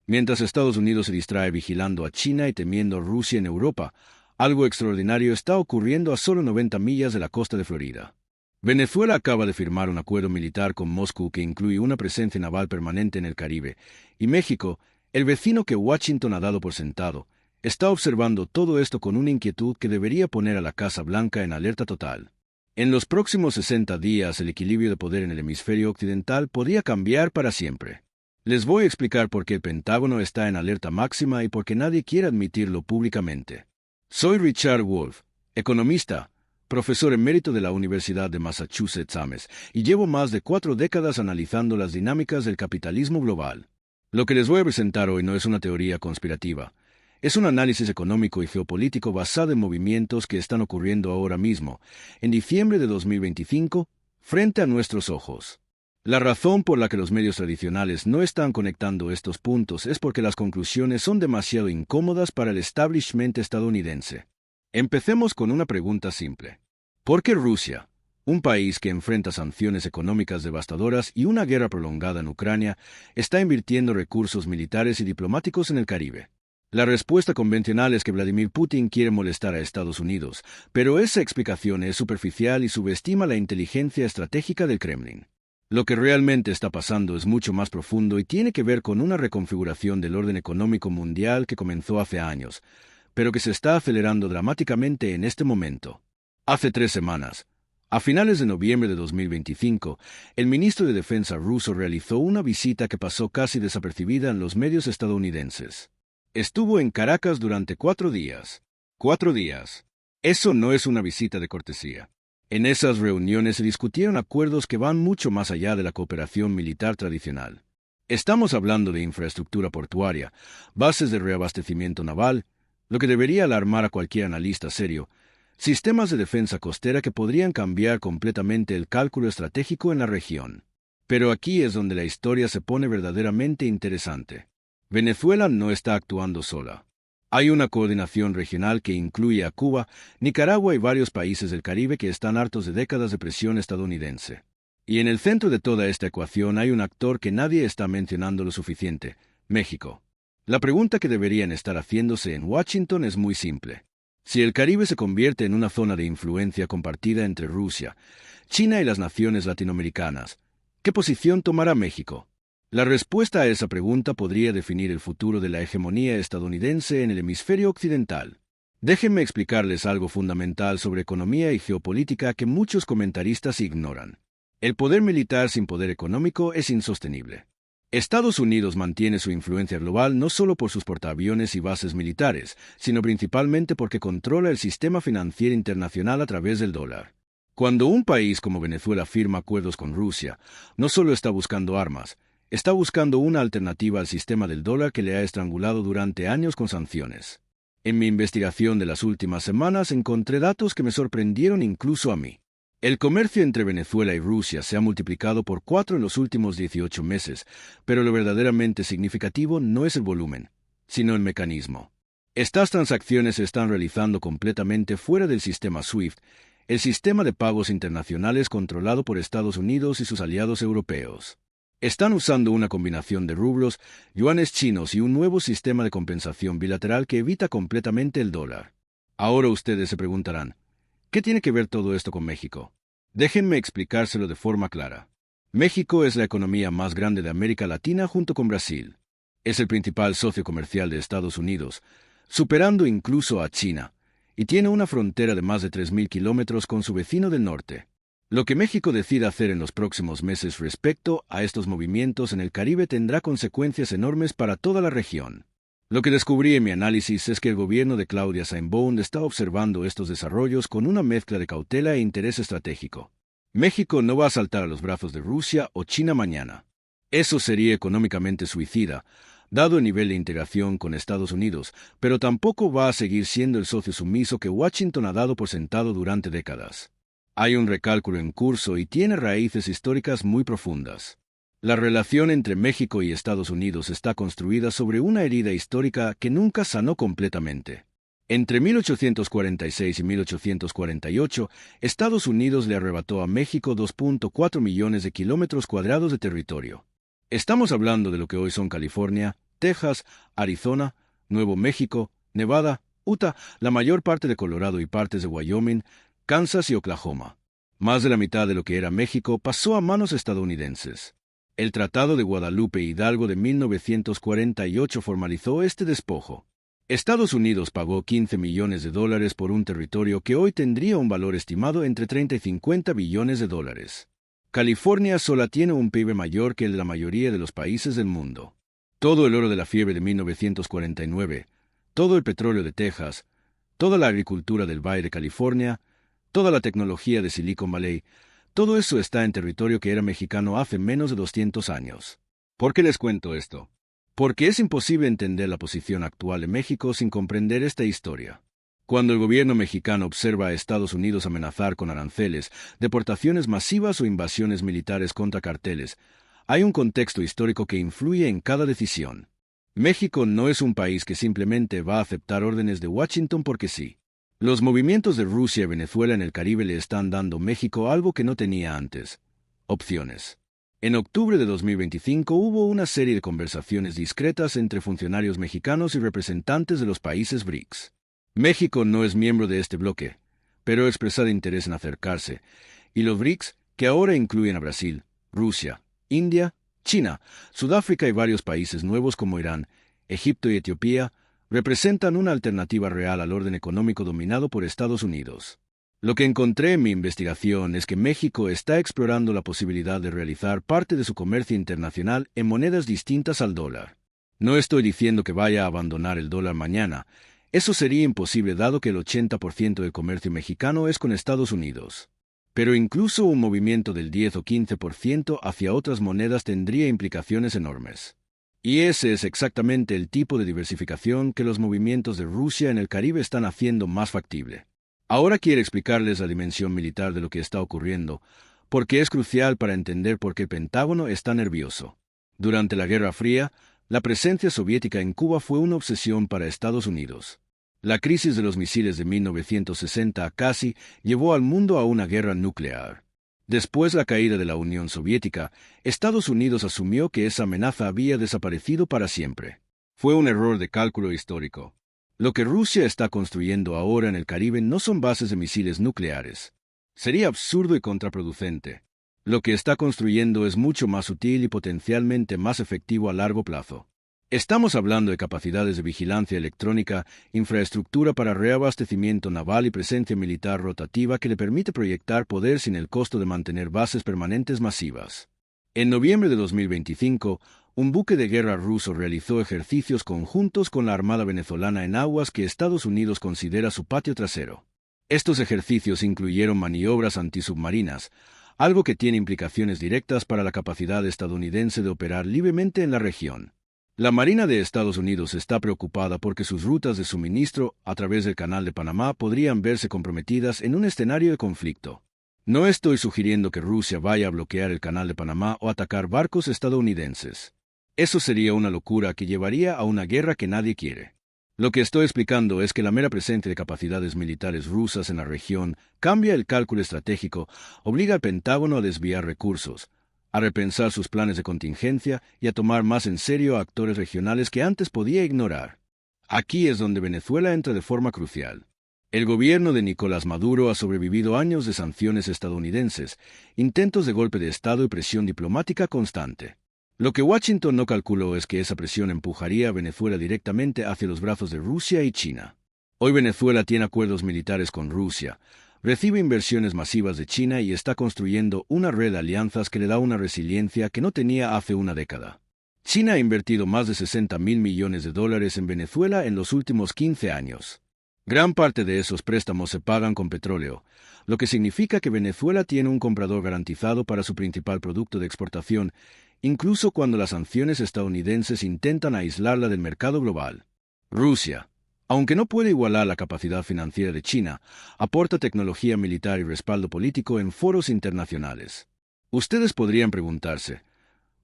Mientras Estados Unidos se distrae vigilando a China y temiendo a Rusia en Europa, algo extraordinario está ocurriendo a solo 90 millas de la costa de Florida. Venezuela acaba de firmar un acuerdo militar con Moscú que incluye una presencia naval permanente en el Caribe, y México, el vecino que Washington ha dado por sentado, está observando todo esto con una inquietud que debería poner a la Casa Blanca en alerta total. En los próximos 60 días el equilibrio de poder en el hemisferio occidental podría cambiar para siempre. Les voy a explicar por qué el Pentágono está en alerta máxima y por qué nadie quiere admitirlo públicamente. Soy Richard Wolff, economista, profesor emérito de la Universidad de Massachusetts Ames, y llevo más de 4 décadas analizando las dinámicas del capitalismo global. Lo que les voy a presentar hoy no es una teoría conspirativa. Es un análisis económico y geopolítico basado en movimientos que están ocurriendo ahora mismo, en diciembre de 2025, frente a nuestros ojos. La razón por la que los medios tradicionales no están conectando estos puntos es porque las conclusiones son demasiado incómodas para el establishment estadounidense. Empecemos con una pregunta simple. ¿Por qué Rusia, un país que enfrenta sanciones económicas devastadoras y una guerra prolongada en Ucrania, está invirtiendo recursos militares y diplomáticos en el Caribe? La respuesta convencional es que Vladimir Putin quiere molestar a Estados Unidos, pero esa explicación es superficial y subestima la inteligencia estratégica del Kremlin. Lo que realmente está pasando es mucho más profundo y tiene que ver con una reconfiguración del orden económico mundial que comenzó hace años, pero que se está acelerando dramáticamente en este momento. Hace 3 semanas, a finales de noviembre de 2025, el ministro de Defensa ruso realizó una visita que pasó casi desapercibida en los medios estadounidenses. Estuvo en Caracas durante 4 días. 4 días. Eso no es una visita de cortesía. En esas reuniones se discutieron acuerdos que van mucho más allá de la cooperación militar tradicional. Estamos hablando de infraestructura portuaria, bases de reabastecimiento naval, lo que debería alarmar a cualquier analista serio, sistemas de defensa costera que podrían cambiar completamente el cálculo estratégico en la región. Pero aquí es donde la historia se pone verdaderamente interesante. Venezuela no está actuando sola. Hay una coordinación regional que incluye a Cuba, Nicaragua y varios países del Caribe que están hartos de décadas de presión estadounidense. Y en el centro de toda esta ecuación hay un actor que nadie está mencionando lo suficiente: México. La pregunta que deberían estar haciéndose en Washington es muy simple. Si el Caribe se convierte en una zona de influencia compartida entre Rusia, China y las naciones latinoamericanas, ¿qué posición tomará México? La respuesta a esa pregunta podría definir el futuro de la hegemonía estadounidense en el hemisferio occidental. Déjenme explicarles algo fundamental sobre economía y geopolítica que muchos comentaristas ignoran. El poder militar sin poder económico es insostenible. Estados Unidos mantiene su influencia global no solo por sus portaaviones y bases militares, sino principalmente porque controla el sistema financiero internacional a través del dólar. Cuando un país como Venezuela firma acuerdos con Rusia, no solo está buscando armas, está buscando una alternativa al sistema del dólar que le ha estrangulado durante años con sanciones. En mi investigación de las últimas semanas encontré datos que me sorprendieron incluso a mí. El comercio entre Venezuela y Rusia se ha multiplicado por 4 en los últimos 18 meses, pero lo verdaderamente significativo no es el volumen, sino el mecanismo. Estas transacciones se están realizando completamente fuera del sistema SWIFT, el sistema de pagos internacionales controlado por Estados Unidos y sus aliados europeos. Están usando una combinación de rublos, yuanes chinos y un nuevo sistema de compensación bilateral que evita completamente el dólar. Ahora ustedes se preguntarán, ¿qué tiene que ver todo esto con México? Déjenme explicárselo de forma clara. México es la economía más grande de América Latina junto con Brasil. Es el principal socio comercial de Estados Unidos, superando incluso a China, y tiene una frontera de más de 3.000 kilómetros con su vecino del norte. Lo que México decida hacer en los próximos meses respecto a estos movimientos en el Caribe tendrá consecuencias enormes para toda la región. Lo que descubrí en mi análisis es que el gobierno de Claudia Sheinbaum está observando estos desarrollos con una mezcla de cautela e interés estratégico. México no va a saltar a los brazos de Rusia o China mañana. Eso sería económicamente suicida, dado el nivel de integración con Estados Unidos, pero tampoco va a seguir siendo el socio sumiso que Washington ha dado por sentado durante décadas. Hay un recálculo en curso y tiene raíces históricas muy profundas. La relación entre México y Estados Unidos está construida sobre una herida histórica que nunca sanó completamente. Entre 1846 y 1848, Estados Unidos le arrebató a México 2.4 millones de kilómetros cuadrados de territorio. Estamos hablando de lo que hoy son California, Texas, Arizona, Nuevo México, Nevada, Utah, la mayor parte de Colorado y partes de Wyoming, Kansas y Oklahoma. Más de la mitad de lo que era México pasó a manos estadounidenses. El Tratado de Guadalupe Hidalgo de 1948 formalizó este despojo. Estados Unidos pagó $15 millones por un territorio que hoy tendría un valor estimado entre 30 y 50 billones de dólares. California sola tiene un PIB mayor que el de la mayoría de los países del mundo. Todo el oro de la fiebre de 1949, todo el petróleo de Texas, toda la agricultura del Valle de California, toda la tecnología de Silicon Valley, todo eso está en territorio que era mexicano hace menos de 200 años. ¿Por qué les cuento esto? Porque es imposible entender la posición actual de México sin comprender esta historia. Cuando el gobierno mexicano observa a Estados Unidos amenazar con aranceles, deportaciones masivas o invasiones militares contra carteles, hay un contexto histórico que influye en cada decisión. México no es un país que simplemente va a aceptar órdenes de Washington porque sí. Los movimientos de Rusia y Venezuela en el Caribe le están dando a México algo que no tenía antes: opciones. En octubre de 2025 hubo una serie de conversaciones discretas entre funcionarios mexicanos y representantes de los países BRICS. México no es miembro de este bloque, pero ha expresado interés en acercarse, y los BRICS, que ahora incluyen a Brasil, Rusia, India, China, Sudáfrica y varios países nuevos como Irán, Egipto y Etiopía, representan una alternativa real al orden económico dominado por Estados Unidos. Lo que encontré en mi investigación es que México está explorando la posibilidad de realizar parte de su comercio internacional en monedas distintas al dólar. No estoy diciendo que vaya a abandonar el dólar mañana. Eso sería imposible dado que el 80% del comercio mexicano es con Estados Unidos. Pero incluso un movimiento del 10 o 15% hacia otras monedas tendría implicaciones enormes. Y ese es exactamente el tipo de diversificación que los movimientos de Rusia en el Caribe están haciendo más factible. Ahora quiero explicarles la dimensión militar de lo que está ocurriendo, porque es crucial para entender por qué el Pentágono está nervioso. Durante la Guerra Fría, la presencia soviética en Cuba fue una obsesión para Estados Unidos. La crisis de los misiles de 1960 casi llevó al mundo a una guerra nuclear. Después de la caída de la Unión Soviética, Estados Unidos asumió que esa amenaza había desaparecido para siempre. Fue un error de cálculo histórico. Lo que Rusia está construyendo ahora en el Caribe no son bases de misiles nucleares. Sería absurdo y contraproducente. Lo que está construyendo es mucho más útil y potencialmente más efectivo a largo plazo. Estamos hablando de capacidades de vigilancia electrónica, infraestructura para reabastecimiento naval y presencia militar rotativa que le permite proyectar poder sin el costo de mantener bases permanentes masivas. En noviembre de 2025, un buque de guerra ruso realizó ejercicios conjuntos con la Armada venezolana en aguas que Estados Unidos considera su patio trasero. Estos ejercicios incluyeron maniobras antisubmarinas, algo que tiene implicaciones directas para la capacidad estadounidense de operar libremente en la región. La Marina de Estados Unidos está preocupada porque sus rutas de suministro a través del Canal de Panamá podrían verse comprometidas en un escenario de conflicto. No estoy sugiriendo que Rusia vaya a bloquear el Canal de Panamá o atacar barcos estadounidenses. Eso sería una locura que llevaría a una guerra que nadie quiere. Lo que estoy explicando es que la mera presencia de capacidades militares rusas en la región cambia el cálculo estratégico, obliga al Pentágono a desviar recursos, a repensar sus planes de contingencia y a tomar más en serio a actores regionales que antes podía ignorar. Aquí es donde Venezuela entra de forma crucial. El gobierno de Nicolás Maduro ha sobrevivido años de sanciones estadounidenses, intentos de golpe de Estado y presión diplomática constante. Lo que Washington no calculó es que esa presión empujaría a Venezuela directamente hacia los brazos de Rusia y China. Hoy Venezuela tiene acuerdos militares con Rusia, recibe inversiones masivas de China y está construyendo una red de alianzas que le da una resiliencia que no tenía hace una década. China ha invertido más de $60.000 millones en Venezuela en los últimos 15 años. Gran parte de esos préstamos se pagan con petróleo, lo que significa que Venezuela tiene un comprador garantizado para su principal producto de exportación, incluso cuando las sanciones estadounidenses intentan aislarla del mercado global. Rusia, aunque no puede igualar la capacidad financiera de China, aporta tecnología militar y respaldo político en foros internacionales. Ustedes podrían preguntarse,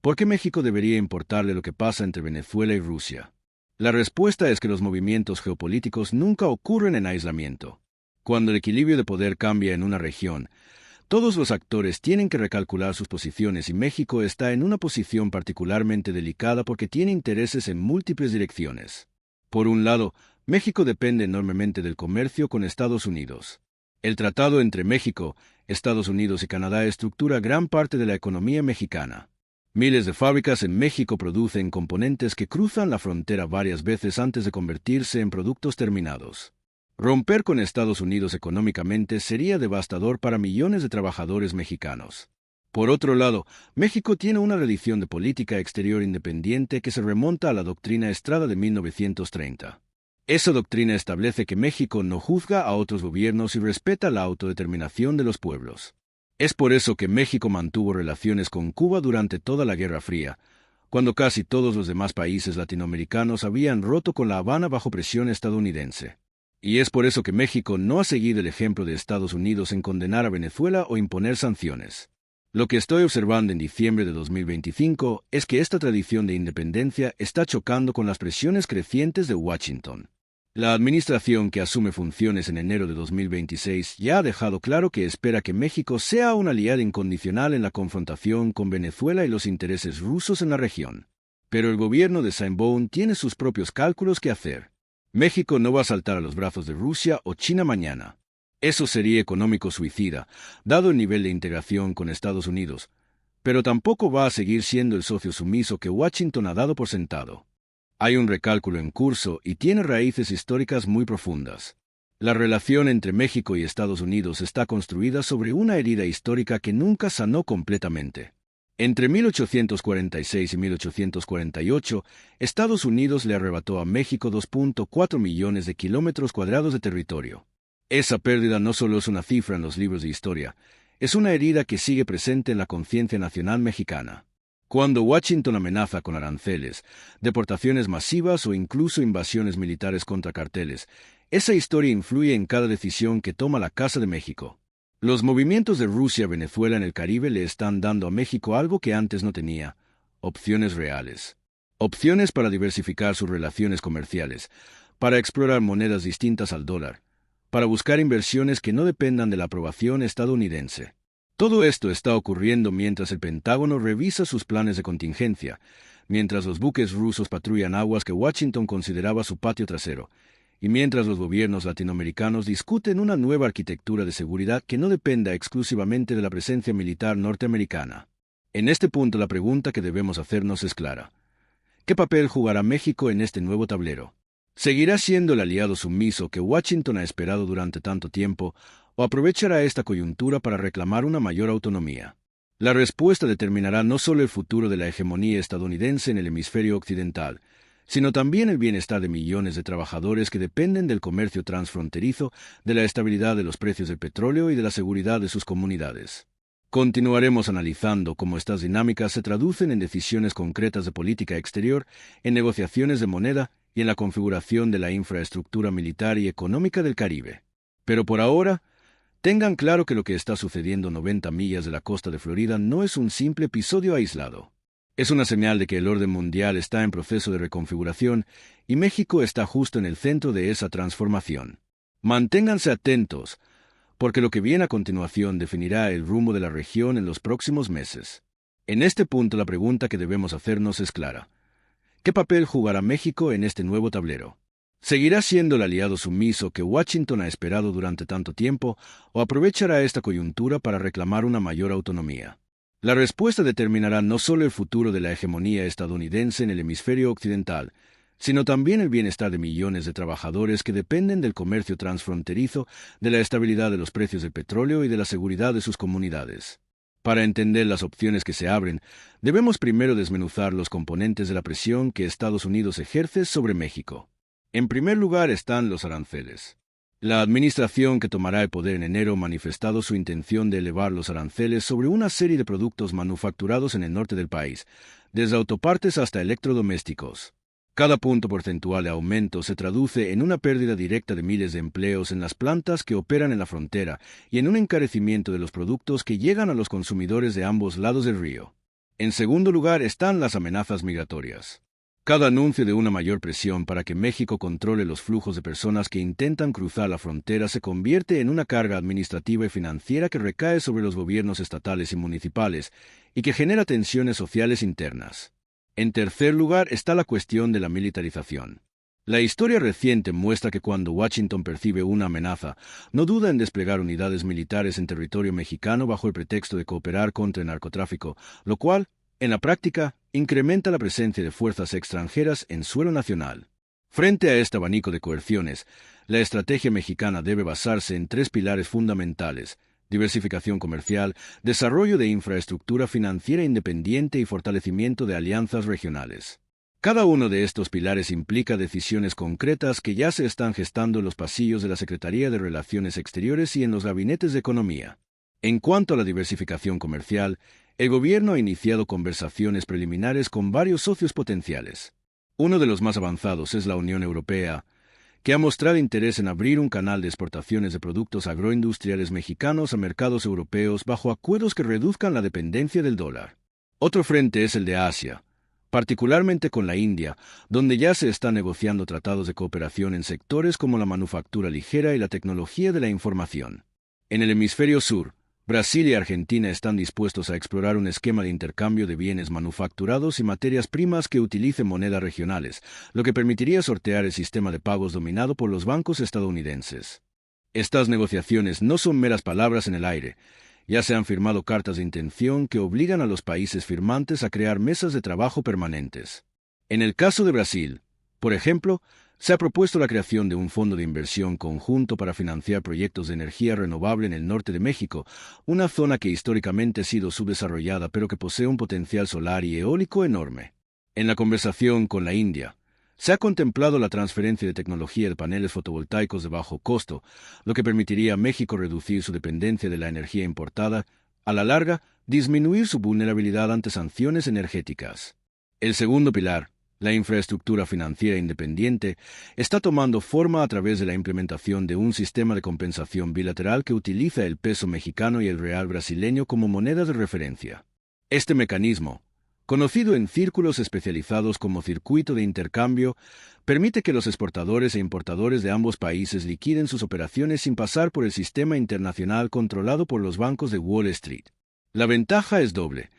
¿por qué México debería importarle lo que pasa entre Venezuela y Rusia? La respuesta es que los movimientos geopolíticos nunca ocurren en aislamiento. Cuando el equilibrio de poder cambia en una región, Todos los actores tienen que recalcular sus posiciones y México está en una posición particularmente delicada porque tiene intereses en múltiples direcciones. Por un lado, México depende enormemente del comercio con Estados Unidos. El tratado entre México, Estados Unidos y Canadá estructura gran parte de la economía mexicana. Miles de fábricas en México producen componentes que cruzan la frontera varias veces antes de convertirse en productos terminados. Romper con Estados Unidos económicamente sería devastador para millones de trabajadores mexicanos. Por otro lado, México tiene una tradición de política exterior independiente que se remonta a la doctrina Estrada de 1930. Esa doctrina establece que México no juzga a otros gobiernos y respeta la autodeterminación de los pueblos. Es por eso que México mantuvo relaciones con Cuba durante toda la Guerra Fría, cuando casi todos los demás países latinoamericanos habían roto con La Habana bajo presión estadounidense. Y es por eso que México no ha seguido el ejemplo de Estados Unidos en condenar a Venezuela o imponer sanciones. Lo que estoy observando en diciembre de 2025 es que esta tradición de independencia está chocando con las presiones crecientes de Washington. La administración que asume funciones en enero de 2026 ya ha dejado claro que espera que México sea un aliado incondicional en la confrontación con Venezuela y los intereses rusos en la región. Pero el gobierno de Sheinbaum tiene sus propios cálculos que hacer. México no va a saltar a los brazos de Rusia o China mañana. Eso sería económico suicida, dado el nivel de integración con Estados Unidos, pero tampoco va a seguir siendo el socio sumiso que Washington ha dado por sentado. Hay un recálculo en curso y tiene raíces históricas muy profundas. La relación entre México y Estados Unidos está construida sobre una herida histórica que nunca sanó completamente. Entre 1846 y 1848, Estados Unidos le arrebató a México 2.4 millones de kilómetros cuadrados de territorio. Esa pérdida no solo es una cifra en los libros de historia, es una herida que sigue presente en la conciencia nacional mexicana. Cuando Washington amenaza con aranceles, deportaciones masivas o incluso invasiones militares contra carteles, esa historia influye en cada decisión que toma la Casa de México. Los movimientos de Rusia y Venezuela en el Caribe le están dando a México algo que antes no tenía: opciones reales. Opciones para diversificar sus relaciones comerciales, para explorar monedas distintas al dólar, para buscar inversiones que no dependan de la aprobación estadounidense. Todo esto está ocurriendo mientras el Pentágono revisa sus planes de contingencia, mientras los buques rusos patrullan aguas que Washington consideraba su patio trasero, y mientras los gobiernos latinoamericanos discuten una nueva arquitectura de seguridad que no dependa exclusivamente de la presencia militar norteamericana. En este punto la pregunta que debemos hacernos es clara: ¿qué papel jugará México en este nuevo tablero? ¿Seguirá siendo el aliado sumiso que Washington ha esperado durante tanto tiempo, o aprovechará esta coyuntura para reclamar una mayor autonomía? La respuesta determinará no solo el futuro de la hegemonía estadounidense en el hemisferio occidental, sino también el bienestar de millones de trabajadores que dependen del comercio transfronterizo, de la estabilidad de los precios del petróleo y de la seguridad de sus comunidades. Continuaremos analizando cómo estas dinámicas se traducen en decisiones concretas de política exterior, en negociaciones de moneda y en la configuración de la infraestructura militar y económica del Caribe. Pero por ahora, tengan claro que lo que está sucediendo a 90 millas de la costa de Florida no es un simple episodio aislado. Es una señal de que el orden mundial está en proceso de reconfiguración y México está justo en el centro de esa transformación. Manténganse atentos, porque lo que viene a continuación definirá el rumbo de la región en los próximos meses. En este punto la pregunta que debemos hacernos es clara: ¿qué papel jugará México en este nuevo tablero? ¿Seguirá siendo el aliado sumiso que Washington ha esperado durante tanto tiempo, o aprovechará esta coyuntura para reclamar una mayor autonomía? La respuesta determinará no solo el futuro de la hegemonía estadounidense en el hemisferio occidental, sino también el bienestar de millones de trabajadores que dependen del comercio transfronterizo, de la estabilidad de los precios del petróleo y de la seguridad de sus comunidades. Para entender las opciones que se abren, debemos primero desmenuzar los componentes de la presión que Estados Unidos ejerce sobre México. En primer lugar están los aranceles. La administración que tomará el poder en enero ha manifestado su intención de elevar los aranceles sobre una serie de productos manufacturados en el norte del país, desde autopartes hasta electrodomésticos. Cada punto porcentual de aumento se traduce en una pérdida directa de miles de empleos en las plantas que operan en la frontera y en un encarecimiento de los productos que llegan a los consumidores de ambos lados del río. En segundo lugar están las amenazas migratorias. Cada anuncio de una mayor presión para que México controle los flujos de personas que intentan cruzar la frontera se convierte en una carga administrativa y financiera que recae sobre los gobiernos estatales y municipales y que genera tensiones sociales internas. En tercer lugar está la cuestión de la militarización. La historia reciente muestra que cuando Washington percibe una amenaza, no duda en desplegar unidades militares en territorio mexicano bajo el pretexto de cooperar contra el narcotráfico, lo cual, en la práctica, incrementa la presencia de fuerzas extranjeras en suelo nacional. Frente a este abanico de coerciones, la estrategia mexicana debe basarse en tres pilares fundamentales: diversificación comercial, desarrollo de infraestructura financiera independiente y fortalecimiento de alianzas regionales. Cada uno de estos pilares implica decisiones concretas que ya se están gestando en los pasillos de la Secretaría de Relaciones Exteriores y en los gabinetes de economía. En cuanto a la diversificación comercial, el gobierno ha iniciado conversaciones preliminares con varios socios potenciales. Uno de los más avanzados es la Unión Europea, que ha mostrado interés en abrir un canal de exportaciones de productos agroindustriales mexicanos a mercados europeos bajo acuerdos que reduzcan la dependencia del dólar. Otro frente es el de Asia, particularmente con la India, donde ya se están negociando tratados de cooperación en sectores como la manufactura ligera y la tecnología de la información. En el hemisferio sur, Brasil y Argentina están dispuestos a explorar un esquema de intercambio de bienes manufacturados y materias primas que utilice monedas regionales, lo que permitiría sortear el sistema de pagos dominado por los bancos estadounidenses. Estas negociaciones no son meras palabras en el aire. Ya se han firmado cartas de intención que obligan a los países firmantes a crear mesas de trabajo permanentes. En el caso de Brasil, por ejemplo, se ha propuesto la creación de un fondo de inversión conjunto para financiar proyectos de energía renovable en el norte de México, una zona que históricamente ha sido subdesarrollada pero que posee un potencial solar y eólico enorme. En la conversación con la India, se ha contemplado la transferencia de tecnología de paneles fotovoltaicos de bajo costo, lo que permitiría a México reducir su dependencia de la energía importada, a la larga, disminuir su vulnerabilidad ante sanciones energéticas. El segundo pilar, la infraestructura financiera independiente, está tomando forma a través de la implementación de un sistema de compensación bilateral que utiliza el peso mexicano y el real brasileño como monedas de referencia. Este mecanismo, conocido en círculos especializados como circuito de intercambio, permite que los exportadores e importadores de ambos países liquiden sus operaciones sin pasar por el sistema internacional controlado por los bancos de Wall Street. La ventaja es doble.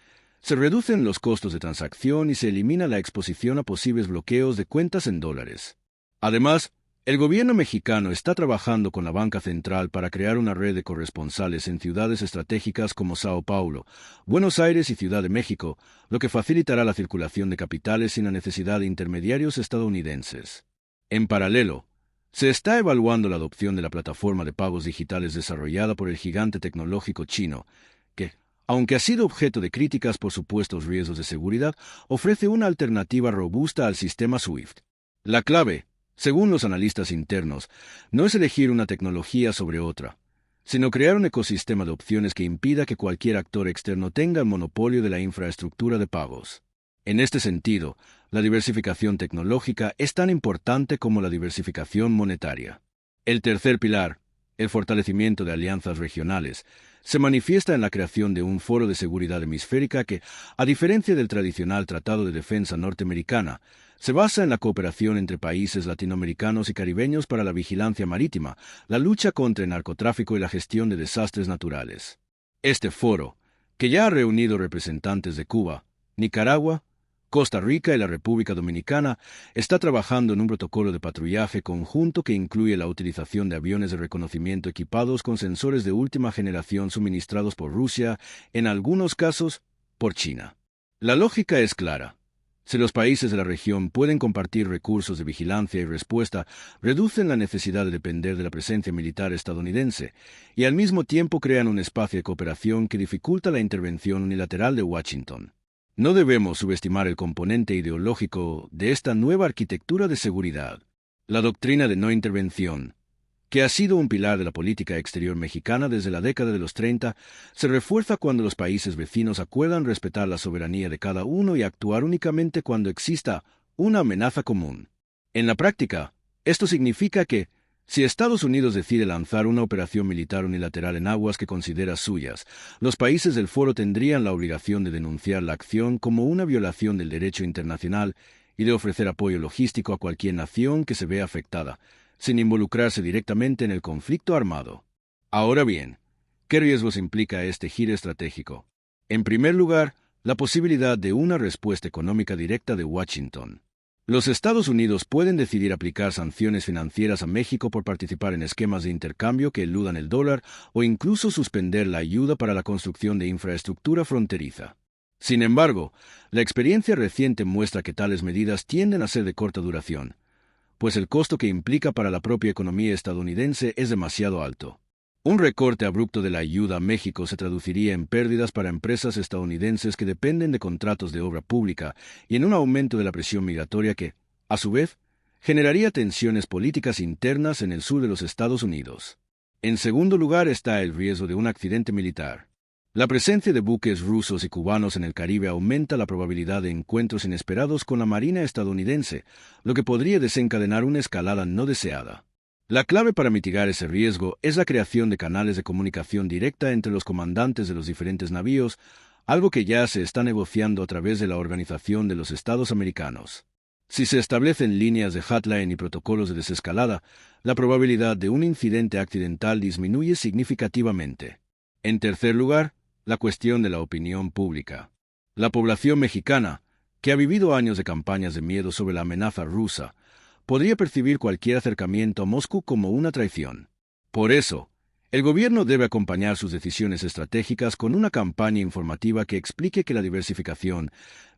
Se reducen los costos de transacción y se elimina la exposición a posibles bloqueos de cuentas en dólares. Además, el gobierno mexicano está trabajando con la banca central para crear una red de corresponsales en ciudades estratégicas como Sao Paulo, Buenos Aires y Ciudad de México, lo que facilitará la circulación de capitales sin la necesidad de intermediarios estadounidenses. En paralelo, se está evaluando la adopción de la plataforma de pagos digitales desarrollada por el gigante tecnológico chino, que, aunque ha sido objeto de críticas por supuestos riesgos de seguridad, ofrece una alternativa robusta al sistema SWIFT. La clave, según los analistas internos, no es elegir una tecnología sobre otra, sino crear un ecosistema de opciones que impida que cualquier actor externo tenga el monopolio de la infraestructura de pagos. En este sentido, la diversificación tecnológica es tan importante como la diversificación monetaria. El tercer pilar, el fortalecimiento de alianzas regionales, se manifiesta en la creación de un foro de seguridad hemisférica que, a diferencia del tradicional Tratado de Defensa norteamericana, se basa en la cooperación entre países latinoamericanos y caribeños para la vigilancia marítima, la lucha contra el narcotráfico y la gestión de desastres naturales. Este foro, que ya ha reunido representantes de Cuba, Nicaragua, Costa Rica y la República Dominicana, está trabajando en un protocolo de patrullaje conjunto que incluye la utilización de aviones de reconocimiento equipados con sensores de última generación suministrados por Rusia, en algunos casos, por China. La lógica es clara. Si los países de la región pueden compartir recursos de vigilancia y respuesta, reducen la necesidad de depender de la presencia militar estadounidense y al mismo tiempo crean un espacio de cooperación que dificulta la intervención unilateral de Washington. No debemos subestimar el componente ideológico de esta nueva arquitectura de seguridad. La doctrina de no intervención, que ha sido un pilar de la política exterior mexicana desde la década de los 30, se refuerza cuando los países vecinos acuerdan respetar la soberanía de cada uno y actuar únicamente cuando exista una amenaza común. En la práctica, esto significa que, si Estados Unidos decide lanzar una operación militar unilateral en aguas que considera suyas, los países del foro tendrían la obligación de denunciar la acción como una violación del derecho internacional y de ofrecer apoyo logístico a cualquier nación que se vea afectada, sin involucrarse directamente en el conflicto armado. Ahora bien, ¿qué riesgos implica este giro estratégico? En primer lugar, la posibilidad de una respuesta económica directa de Washington. Los Estados Unidos pueden decidir aplicar sanciones financieras a México por participar en esquemas de intercambio que eludan el dólar o incluso suspender la ayuda para la construcción de infraestructura fronteriza. Sin embargo, la experiencia reciente muestra que tales medidas tienden a ser de corta duración, pues el costo que implica para la propia economía estadounidense es demasiado alto. Un recorte abrupto de la ayuda a México se traduciría en pérdidas para empresas estadounidenses que dependen de contratos de obra pública y en un aumento de la presión migratoria que, a su vez, generaría tensiones políticas internas en el sur de los Estados Unidos. En segundo lugar está el riesgo de un accidente militar. La presencia de buques rusos y cubanos en el Caribe aumenta la probabilidad de encuentros inesperados con la Marina estadounidense, lo que podría desencadenar una escalada no deseada. La clave para mitigar ese riesgo es la creación de canales de comunicación directa entre los comandantes de los diferentes navíos, algo que ya se está negociando a través de la Organización de los Estados Americanos. Si se establecen líneas de hotline y protocolos de desescalada, la probabilidad de un incidente accidental disminuye significativamente. En tercer lugar, la cuestión de la opinión pública. La población mexicana, que ha vivido años de campañas de miedo sobre la amenaza rusa, podría percibir cualquier acercamiento a Moscú como una traición. Por eso, el gobierno debe acompañar sus decisiones estratégicas con una campaña informativa que explique que la diversificación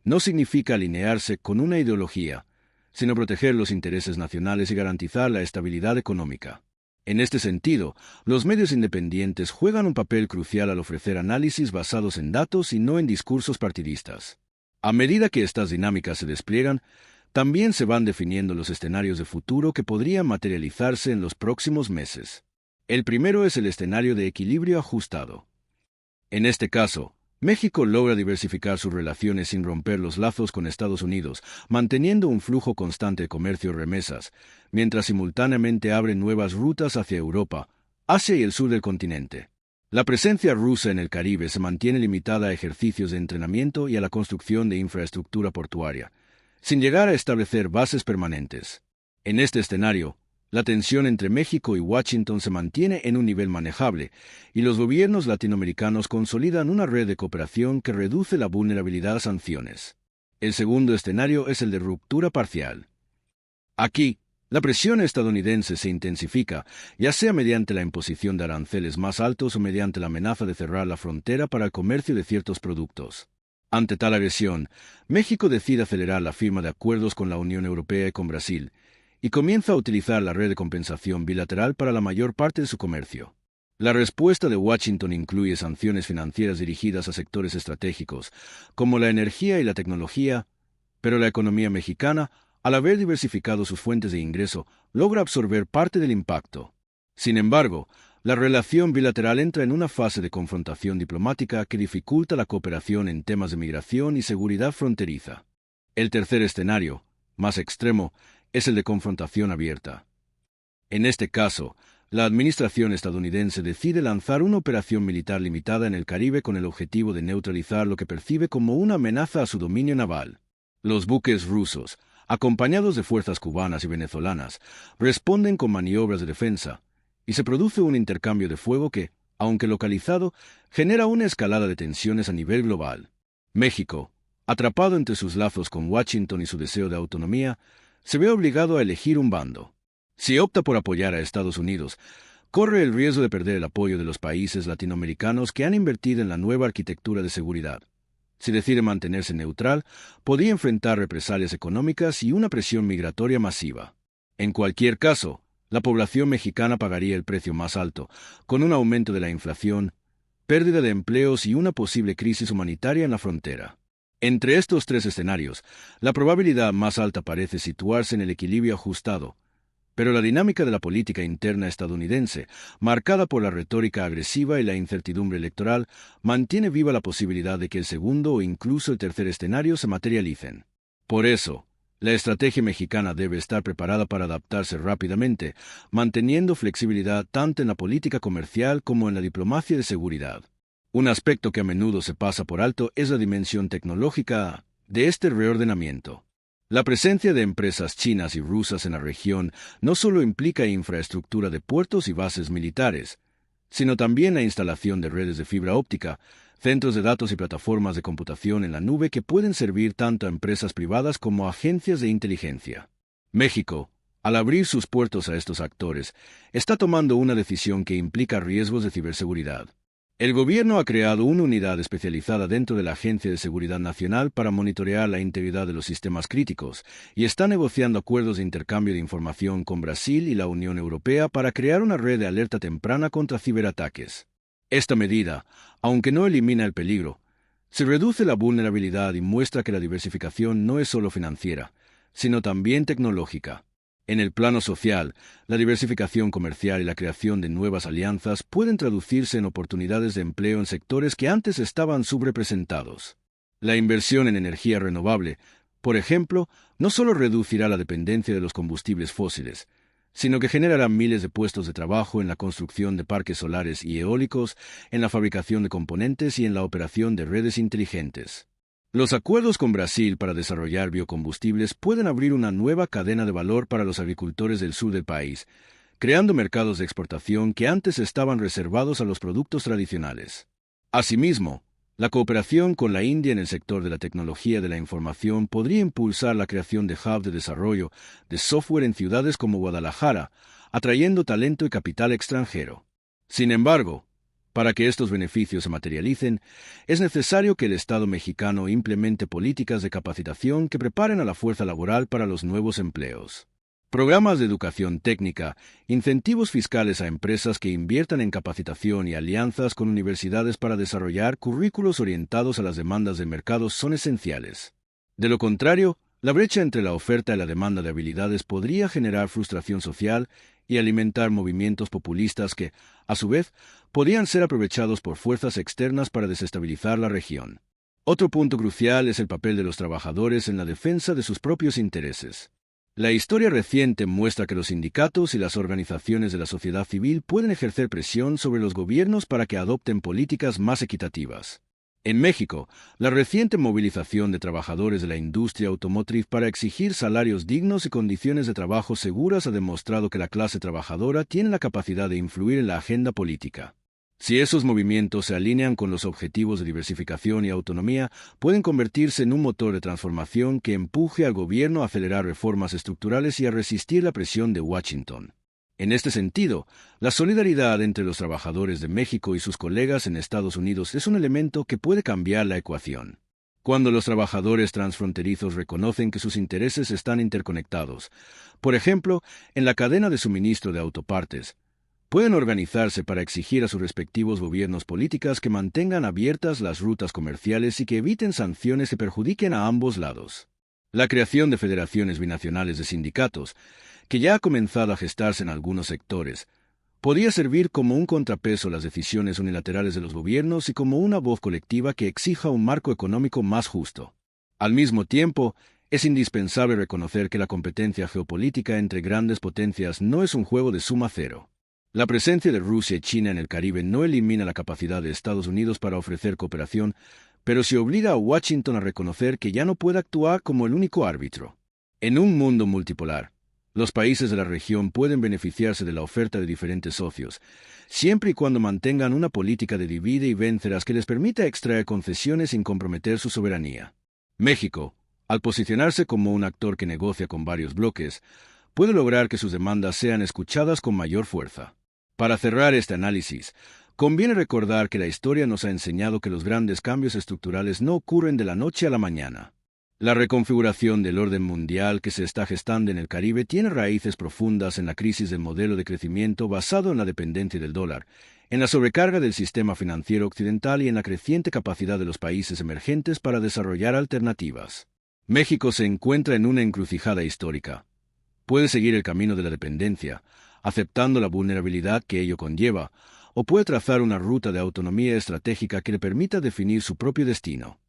no significa alinearse con una ideología, sino proteger los intereses nacionales y garantizar la estabilidad económica. En este sentido, los medios independientes juegan un papel crucial al ofrecer análisis basados en datos y no en discursos partidistas. A medida que estas dinámicas se despliegan, también se van definiendo los escenarios de futuro que podrían materializarse en los próximos meses. El primero es el escenario de equilibrio ajustado. En este caso, México logra diversificar sus relaciones sin romper los lazos con Estados Unidos, manteniendo un flujo constante de comercio y remesas, mientras simultáneamente abre nuevas rutas hacia Europa, Asia y el sur del continente. La presencia rusa en el Caribe se mantiene limitada a ejercicios de entrenamiento y a la construcción de infraestructura portuaria, sin llegar a establecer bases permanentes. En este escenario, la tensión entre México y Washington se mantiene en un nivel manejable, y los gobiernos latinoamericanos consolidan una red de cooperación que reduce la vulnerabilidad a sanciones. El segundo escenario es el de ruptura parcial. Aquí, la presión estadounidense se intensifica, ya sea mediante la imposición de aranceles más altos o mediante la amenaza de cerrar la frontera para el comercio de ciertos productos. Ante tal agresión, México decide acelerar la firma de acuerdos con la Unión Europea y con Brasil, y comienza a utilizar la red de compensación bilateral para la mayor parte de su comercio. La respuesta de Washington incluye sanciones financieras dirigidas a sectores estratégicos, como la energía y la tecnología, pero la economía mexicana, al haber diversificado sus fuentes de ingreso, logra absorber parte del impacto. Sin embargo, la relación bilateral entra en una fase de confrontación diplomática que dificulta la cooperación en temas de migración y seguridad fronteriza. El tercer escenario, más extremo, es el de confrontación abierta. En este caso, la administración estadounidense decide lanzar una operación militar limitada en el Caribe con el objetivo de neutralizar lo que percibe como una amenaza a su dominio naval. Los buques rusos, acompañados de fuerzas cubanas y venezolanas, responden con maniobras de defensa, y se produce un intercambio de fuego que, aunque localizado, genera una escalada de tensiones a nivel global. México, atrapado entre sus lazos con Washington y su deseo de autonomía, se ve obligado a elegir un bando. Si opta por apoyar a Estados Unidos, corre el riesgo de perder el apoyo de los países latinoamericanos que han invertido en la nueva arquitectura de seguridad. Si decide mantenerse neutral, podría enfrentar represalias económicas y una presión migratoria masiva. En cualquier caso, la población mexicana pagaría el precio más alto, con un aumento de la inflación, pérdida de empleos y una posible crisis humanitaria en la frontera. Entre estos tres escenarios, la probabilidad más alta parece situarse en el equilibrio ajustado, pero la dinámica de la política interna estadounidense, marcada por la retórica agresiva y la incertidumbre electoral, mantiene viva la posibilidad de que el segundo o incluso el tercer escenario se materialicen. Por eso, la estrategia mexicana debe estar preparada para adaptarse rápidamente, manteniendo flexibilidad tanto en la política comercial como en la diplomacia de seguridad. Un aspecto que a menudo se pasa por alto es la dimensión tecnológica de este reordenamiento. La presencia de empresas chinas y rusas en la región no solo implica infraestructura de puertos y bases militares, sino también la instalación de redes de fibra óptica, centros de datos y plataformas de computación en la nube que pueden servir tanto a empresas privadas como a agencias de inteligencia. México, al abrir sus puertos a estos actores, está tomando una decisión que implica riesgos de ciberseguridad. El gobierno ha creado una unidad especializada dentro de la Agencia de Seguridad Nacional para monitorear la integridad de los sistemas críticos y está negociando acuerdos de intercambio de información con Brasil y la Unión Europea para crear una red de alerta temprana contra ciberataques. Esta medida, aunque no elimina el peligro, se reduce la vulnerabilidad y muestra que la diversificación no es solo financiera, sino también tecnológica. En el plano social, la diversificación comercial y la creación de nuevas alianzas pueden traducirse en oportunidades de empleo en sectores que antes estaban subrepresentados. La inversión en energía renovable, por ejemplo, no solo reducirá la dependencia de los combustibles fósiles, sino que generará miles de puestos de trabajo en la construcción de parques solares y eólicos, en la fabricación de componentes y en la operación de redes inteligentes. Los acuerdos con Brasil para desarrollar biocombustibles pueden abrir una nueva cadena de valor para los agricultores del sur del país, creando mercados de exportación que antes estaban reservados a los productos tradicionales. Asimismo, la cooperación con la India en el sector de la tecnología de la información podría impulsar la creación de hubs de desarrollo de software en ciudades como Guadalajara, atrayendo talento y capital extranjero. Sin embargo, para que estos beneficios se materialicen, es necesario que el Estado mexicano implemente políticas de capacitación que preparen a la fuerza laboral para los nuevos empleos. Programas de educación técnica, incentivos fiscales a empresas que inviertan en capacitación y alianzas con universidades para desarrollar currículos orientados a las demandas del mercado son esenciales. De lo contrario, la brecha entre la oferta y la demanda de habilidades podría generar frustración social y alimentar movimientos populistas que, a su vez, podrían ser aprovechados por fuerzas externas para desestabilizar la región. Otro punto crucial es el papel de los trabajadores en la defensa de sus propios intereses. La historia reciente muestra que los sindicatos y las organizaciones de la sociedad civil pueden ejercer presión sobre los gobiernos para que adopten políticas más equitativas. En México, la reciente movilización de trabajadores de la industria automotriz para exigir salarios dignos y condiciones de trabajo seguras ha demostrado que la clase trabajadora tiene la capacidad de influir en la agenda política. Si esos movimientos se alinean con los objetivos de diversificación y autonomía, pueden convertirse en un motor de transformación que empuje al gobierno a acelerar reformas estructurales y a resistir la presión de Washington. En este sentido, la solidaridad entre los trabajadores de México y sus colegas en Estados Unidos es un elemento que puede cambiar la ecuación. Cuando los trabajadores transfronterizos reconocen que sus intereses están interconectados, por ejemplo, en la cadena de suministro de autopartes, pueden organizarse para exigir a sus respectivos gobiernos políticas que mantengan abiertas las rutas comerciales y que eviten sanciones que perjudiquen a ambos lados. La creación de federaciones binacionales de sindicatos, que ya ha comenzado a gestarse en algunos sectores, podría servir como un contrapeso a las decisiones unilaterales de los gobiernos y como una voz colectiva que exija un marco económico más justo. Al mismo tiempo, es indispensable reconocer que la competencia geopolítica entre grandes potencias no es un juego de suma cero. La presencia de Rusia y China en el Caribe no elimina la capacidad de Estados Unidos para ofrecer cooperación, pero sí obliga a Washington a reconocer que ya no puede actuar como el único árbitro. En un mundo multipolar, los países de la región pueden beneficiarse de la oferta de diferentes socios, siempre y cuando mantengan una política de divide y vencerás que les permita extraer concesiones sin comprometer su soberanía. México, al posicionarse como un actor que negocia con varios bloques, puede lograr que sus demandas sean escuchadas con mayor fuerza. Para cerrar este análisis, conviene recordar que la historia nos ha enseñado que los grandes cambios estructurales no ocurren de la noche a la mañana. La reconfiguración del orden mundial que se está gestando en el Caribe tiene raíces profundas en la crisis del modelo de crecimiento basado en la dependencia del dólar, en la sobrecarga del sistema financiero occidental y en la creciente capacidad de los países emergentes para desarrollar alternativas. México se encuentra en una encrucijada histórica. Puede seguir el camino de la dependencia, aceptando la vulnerabilidad que ello conlleva, o puede trazar una ruta de autonomía estratégica que le permita definir su propio destino.